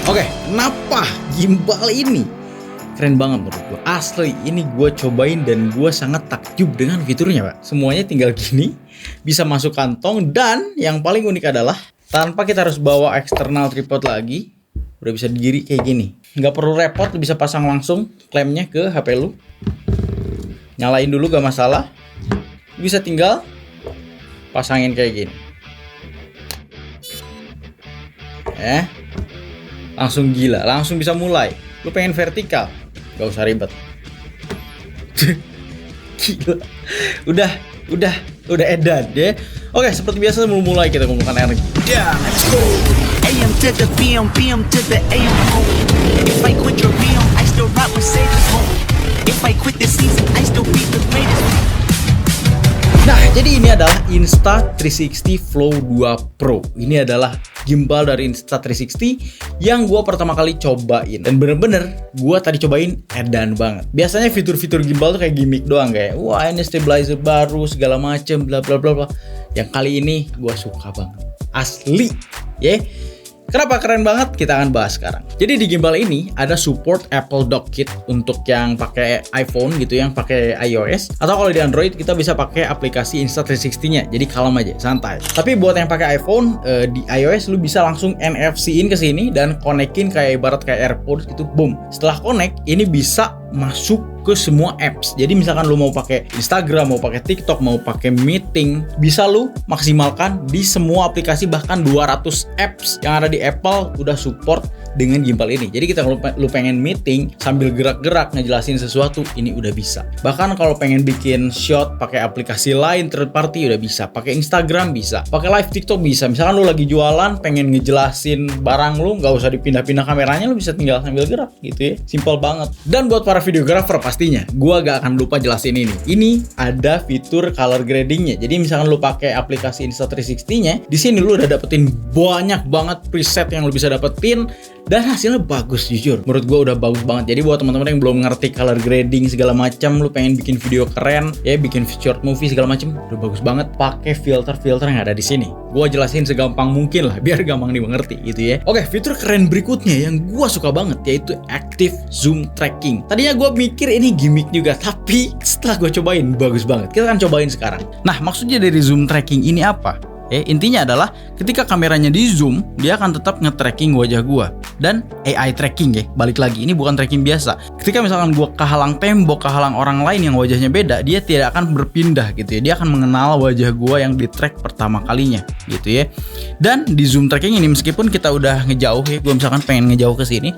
Oke, kenapa gimbal ini keren banget menurut gue? Asli, ini gue cobain dan gue sangat takjub dengan fiturnya, Pak. Semuanya tinggal gini, bisa masuk kantong, dan yang paling unik adalah tanpa kita harus bawa eksternal tripod lagi, udah bisa diri kayak gini. Nggak perlu repot, lu bisa pasang langsung klemnya ke HP lu. Nyalain dulu gak masalah. Lu bisa tinggal pasangin kayak gini. Langsung gila, langsung bisa mulai. Lu pengen vertikal, gak usah ribet. Gila. Udah edan ya. Oke, seperti biasa mulai kita kumpulkan energi. Yeah, let's go. AM to the PM, PM to the AM home. If I quit your realm, I still rap with Sage's home. If I quit this season, I still be the greatest. Nah, jadi ini adalah Insta360 Flow 2 Pro. Ini adalah gimbal dari Insta360 yang gue pertama kali cobain. Dan bener-bener gue tadi cobain edan banget. Biasanya fitur-fitur gimbal tuh kayak gimmick doang, kayak wah ini stabilizer baru segala macem bla bla bla bla. Yang kali ini gue suka banget. Asli, ya. Kenapa keren banget? Kita akan bahas sekarang. Jadi di gimbal ini ada support Apple Dock Kit untuk yang pakai iPhone gitu, yang pakai iOS. Atau kalau di Android kita bisa pakai aplikasi Insta360-nya. Jadi kalem aja, santai. Tapi buat yang pakai iPhone, di iOS lu bisa langsung NFC-in ke sini dan konekin kayak ibarat kayak AirPods gitu, boom. Setelah connect, ini bisa masuk ke semua apps. Jadi misalkan lu mau pakai Instagram, mau pakai TikTok, mau pakai meeting, bisa lu maksimalkan di semua aplikasi, bahkan 200 apps yang ada di Apple udah support dengan gimbal ini. Jadi kita lu pengen meeting sambil gerak-gerak ngejelasin sesuatu, ini udah bisa. Bahkan kalau pengen bikin shot pakai aplikasi lain third party udah bisa. Pakai Instagram bisa. Pakai live TikTok bisa. Misalkan lu lagi jualan pengen ngejelasin barang lu, nggak usah dipindah-pindah kameranya, lu bisa tinggal sambil gerak gitu ya. Simple banget. Dan buat para videographer pastinya, gua gak akan lupa jelasin ini. Ini ada fitur color gradingnya. Jadi misalkan lu pakai aplikasi Insta360-nya, di sini lu udah dapetin banyak banget preset yang lu bisa dapetin. Dan hasilnya bagus, jujur. Menurut gue udah bagus banget. Jadi buat teman-teman yang belum ngerti color grading segala macam, lu pengen bikin video keren, ya bikin short movie segala macam, udah bagus banget. Pakai filter-filter yang ada di sini. Gue jelasin segampang mungkin lah, biar gampang dimengerti gitu ya. Oke, fitur keren berikutnya yang gue suka banget yaitu Active Zoom Tracking. Tadinya gue mikir ini gimmick juga, tapi setelah gue cobain bagus banget. Kita akan cobain sekarang. Nah, maksudnya dari Zoom Tracking ini apa? Intinya adalah ketika kameranya di zoom, dia akan tetap nge-tracking wajah gua. Dan AI tracking ya, balik lagi, ini bukan tracking biasa. Ketika misalkan gua kehalang tembok, kehalang orang lain yang wajahnya beda, dia tidak akan berpindah gitu ya. Dia akan mengenal wajah gua yang di-track pertama kalinya gitu ya. Dan di zoom tracking ini meskipun kita udah ngejauh ya, gua misalkan pengen ngejauh ke sini,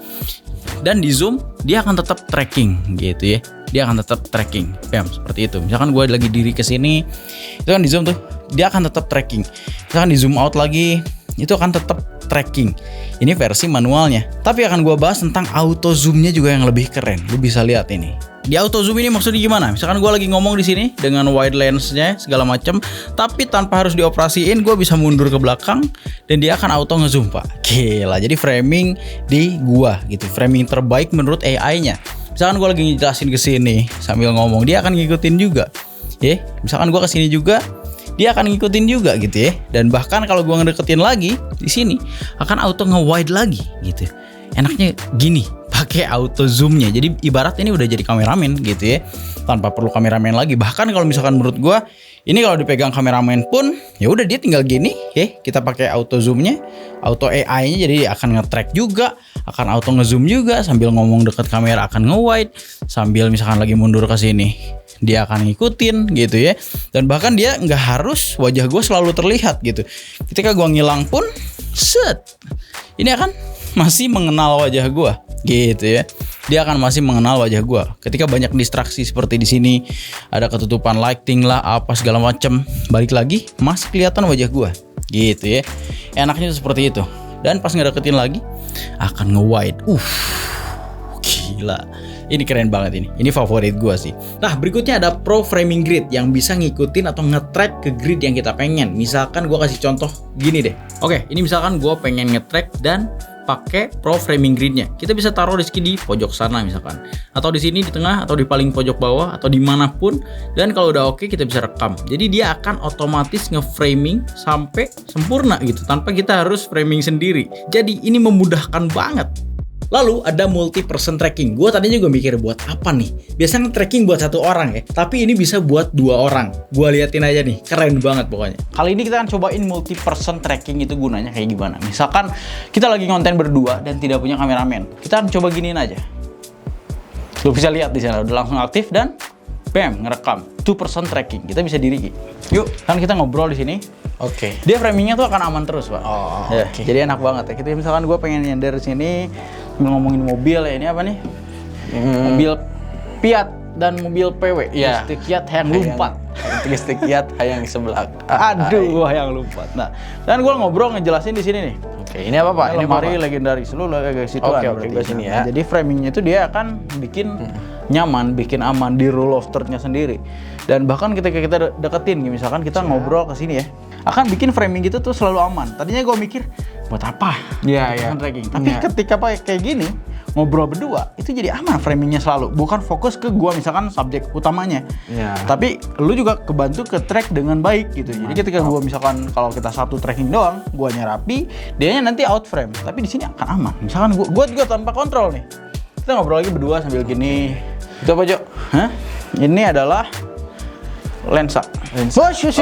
dan di zoom dia akan tetap tracking gitu ya. Dia akan tetap tracking, bam, seperti itu. Misalkan gue lagi diri ke sini, itu kan di zoom tuh, dia akan tetap tracking. Misalkan di zoom out lagi, itu akan tetap tracking. Ini versi manualnya. Tapi akan gue bahas tentang auto zoomnya juga yang lebih keren. Lu bisa lihat ini. Di auto zoom ini maksudnya gimana? Misalkan gue lagi ngomong di sini dengan wide lensnya segala macam, tapi tanpa harus dioperasiin, gue bisa mundur ke belakang dan dia akan auto ngezoom, Pak. Gila, jadi framing di gua gitu, framing terbaik menurut AI-nya. Misalkan gue lagi ngejelasin ke sini sambil ngomong, dia akan ngikutin juga. Ya, misalkan gue ke sini juga, dia akan ngikutin juga gitu ya. Dan bahkan kalau gue ngedeketin lagi di sini akan auto nge-wide lagi gitu. Enaknya gini, pakai auto zoomnya. Jadi ibarat ini udah jadi kameramen gitu ya, tanpa perlu kameramen lagi. Bahkan kalau misalkan menurut gue, ini kalau dipegang kameramen pun ya udah dia tinggal gini ya. Kita pakai auto zoomnya, auto AI-nya, jadi akan nge-track juga, akan auto nge-zoom juga, sambil ngomong dekat kamera akan nge-wide, sambil misalkan lagi mundur ke sini dia akan ngikutin gitu ya. Dan bahkan dia nggak harus wajah gue selalu terlihat gitu. Ketika gue ngilang pun, set, ini akan masih mengenal wajah gue gitu ya. Dia akan masih mengenal wajah gue. Ketika banyak distraksi seperti di sini, ada ketutupan lighting lah, apa segala macem, balik lagi masih kelihatan wajah gue gitu ya. Enaknya seperti itu. Dan pas ngedeketin lagi akan nge-wide. Gila. Ini keren banget ini. Ini favorit gua sih. Nah, berikutnya ada Pro Framing Grid yang bisa ngikutin atau nge-track ke grid yang kita pengen. Misalkan gua kasih contoh gini deh. Oke, ini misalkan gua pengen nge-track dan pakai Pro Framing Grid-nya. Kita bisa taruh di pojok sana misalkan. Atau di sini di tengah atau di paling pojok bawah atau dimanapun. Dan kalau udah oke kita bisa rekam. Jadi dia akan otomatis nge-framing sampai sempurna gitu tanpa kita harus framing sendiri. Jadi ini memudahkan banget. Lalu ada multi person tracking. Gue tadinya juga mikir buat apa nih? Biasanya tracking buat satu orang ya, tapi ini bisa buat 2 orang. Gue liatin aja nih, keren banget pokoknya. Kali ini kita akan cobain multi person tracking itu gunanya kayak gimana. Misalkan kita lagi konten berdua dan tidak punya kameramen, kita akan coba giniin aja. Lo bisa lihat di sana udah langsung aktif dan bam, ngerekam. 2 person tracking. Kita bisa diri. Yuk, kan kita ngobrol di sini. Oke. Dia framingnya tuh akan aman terus, Pak. Oh, ya, oke. jadi enak banget ya. Kita misalkan gue pengen nyender sini ngomongin mobil ya, ini apa nih? Mobil Fiat dan mobil PW. Iya. Fiat hayang lumpat. Listrik Fiat hayang sebelah. Aduh, hayang lumpat. Nah, dan gue ngobrol ngejelasin di sini nih. Oke, ini apa Pak? Ini lemari apa? legendaris. Lu agak situan. Oke, berarti. gue sini ya. Nah, jadi framingnya itu dia akan bikin nyaman, bikin aman di rule of third-nya sendiri. Dan bahkan ketika kita deketin, misalkan kita ngobrol ke sini ya, akan bikin framing gitu tuh selalu aman. Tadinya gue mikir buat apa? Iya, iya. Tracking. Tapi Iya. ketika kayak gini ngobrol berdua, itu jadi aman framingnya selalu. Bukan fokus ke gua misalkan subjek utamanya. Iya. Tapi lu juga kebantu ke track dengan baik gitu. Jadi ketika gua misalkan kalau kita satu tracking doang, guanya rapi, dianya nanti out frame. Tapi di sini akan aman. Misalkan gua juga tanpa kontrol nih. Kita ngobrol lagi berdua sambil gini. Itu apa, Jo? Hah? Ini adalah lensa. Oh, shush.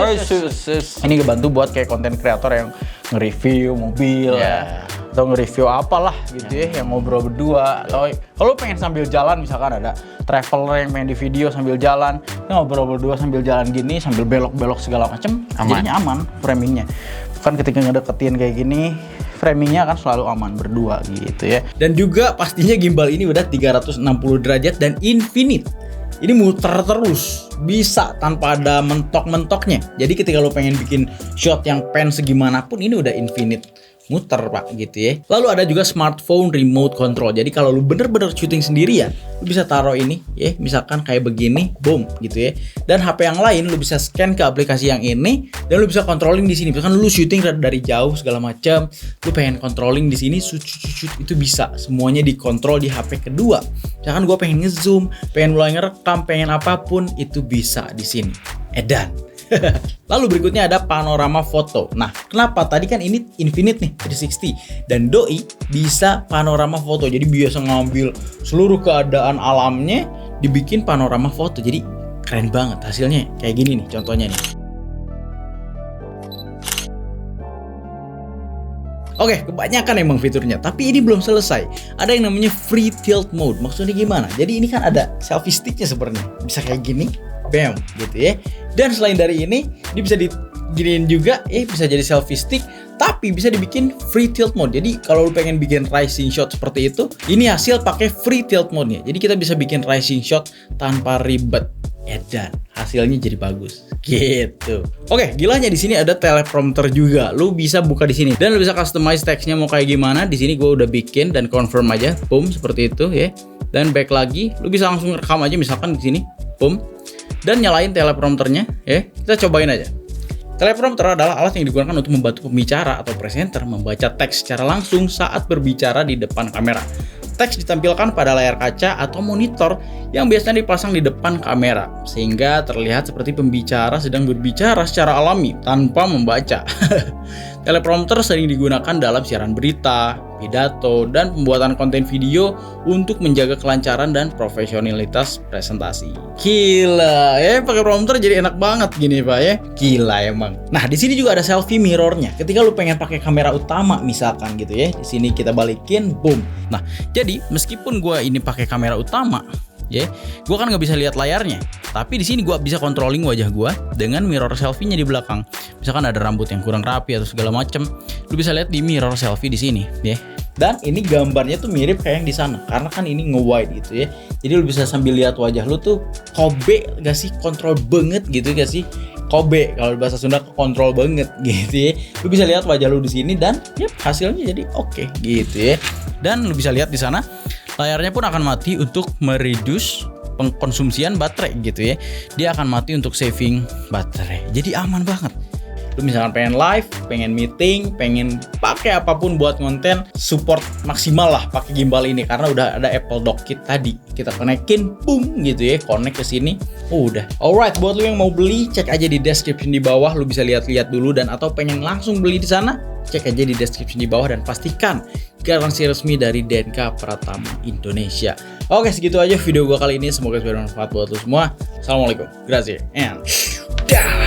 Ini ngebantu buat kayak konten kreator yang nge-review mobil atau nge-review apalah gitu ya, yang ngobrol berdua. Atau kalau pengen sambil jalan, misalkan ada traveler yang pengen di video sambil jalan, ngobrol berdua sambil jalan gini, sambil belok-belok segala macem, jadinya aman framingnya. Kan ketika ngedeketin kayak gini, framingnya akan selalu aman berdua gitu ya. Dan juga pastinya gimbal ini udah 360 derajat dan infinite. Ini muter terus, bisa tanpa ada mentok-mentoknya. Jadi ketika lo pengen bikin shot yang pan segimanapun, ini udah infinite muter Pak gitu ya. Lalu ada juga smartphone remote control. Jadi kalau lu bener-bener syuting sendiri ya, lu bisa taruh ini ya, misalkan kayak begini, boom gitu ya. Dan HP yang lain lu bisa scan ke aplikasi yang ini dan lu bisa controlling di sini. Misalkan lu syuting dari jauh segala macam, lu pengen controlling di sini, shoot, itu bisa. Semuanya dikontrol di HP kedua. Misalkan gua pengen ngezoom, pengen mulai ngerekam, pengen apapun, itu bisa di sini. Edan. Lalu berikutnya ada panorama foto. Nah, kenapa? Tadi kan ini infinite nih, 360. Dan doi bisa panorama foto. Jadi biasa ngambil seluruh keadaan alamnya, dibikin panorama foto. Jadi keren banget hasilnya. Kayak gini nih contohnya nih. Oke, kebanyakan emang fiturnya, tapi ini belum selesai. Ada yang namanya free tilt mode. Maksudnya gimana? Jadi ini kan ada selfie sticknya sebenarnya. Bisa kayak gini, bam, gitu ya. Dan selain dari ini, dia bisa diginiin juga, bisa jadi selfie stick, tapi bisa dibikin free tilt mode. Jadi kalau lu pengen bikin rising shot seperti itu, ini hasil pakai free tilt mode-nya. Jadi kita bisa bikin rising shot tanpa ribet. Dan hasilnya jadi bagus gitu. Oke, gilanya di sini ada teleprompter juga. Lu bisa buka di sini dan lu bisa customize teksnya mau kayak gimana. Di sini gue udah bikin dan confirm aja, boom, seperti itu ya. Dan back lagi, lu bisa langsung rekam aja misalkan di sini, boom. Dan nyalain teleprompternya ya. Kita cobain aja. Teleprompter adalah alat yang digunakan untuk membantu pembicara atau presenter membaca teks secara langsung saat berbicara di depan kamera. Teks ditampilkan pada layar kaca atau monitor yang biasanya dipasang di depan kamera, sehingga terlihat seperti pembicara sedang berbicara secara alami tanpa membaca. Teleprompter sering digunakan dalam siaran berita, pidato, dan pembuatan konten video untuk menjaga kelancaran dan profesionalitas presentasi. Gila, ya pakai prompter jadi enak banget gini Pak ya. Gila emang. Nah, di sini juga ada selfie mirrornya. Ketika lu pengen pakai kamera utama misalkan gitu ya, di sini kita balikin, boom. Nah, jadi meskipun gua ini pakai kamera utama, ya. Gue kan nggak bisa lihat layarnya, tapi di sini gue bisa controlling wajah gue dengan mirror selfie-nya di belakang. Misalkan ada rambut yang kurang rapi atau segala macem, lu bisa lihat di mirror selfie di sini, ya. Dan ini gambarnya tuh mirip kayak yang di sana, karena kan ini nge-wide gitu ya. Jadi lu bisa sambil lihat wajah lu tuh kobe gak sih, kontrol banget gitu gak sih? Kobe kalau bahasa Sunda, kontrol banget gitu ya. Lu bisa lihat wajah lu di sini dan hasilnya jadi oke gitu ya. Dan lu bisa lihat di sana layarnya pun akan mati untuk mereduce pengkonsumsian baterai gitu ya. Dia akan mati untuk saving baterai. Jadi aman banget. Lu misalkan pengen live, pengen meeting, pengen pakai apapun buat konten, support maksimal lah pakai gimbal ini karena udah ada Apple Dock Kit tadi. Kita konekin, boom gitu ya, connect ke sini. Udah. Alright, buat lu yang mau beli, cek aja di description di bawah, lu bisa lihat-lihat dulu dan atau pengen langsung beli di sana, cek aja di description di bawah dan pastikan garansi resmi dari DNK Pratama Indonesia. Oke, segitu aja video gua kali ini. Semoga bermanfaat buat lu semua. Assalamualaikum. Grazie and dah.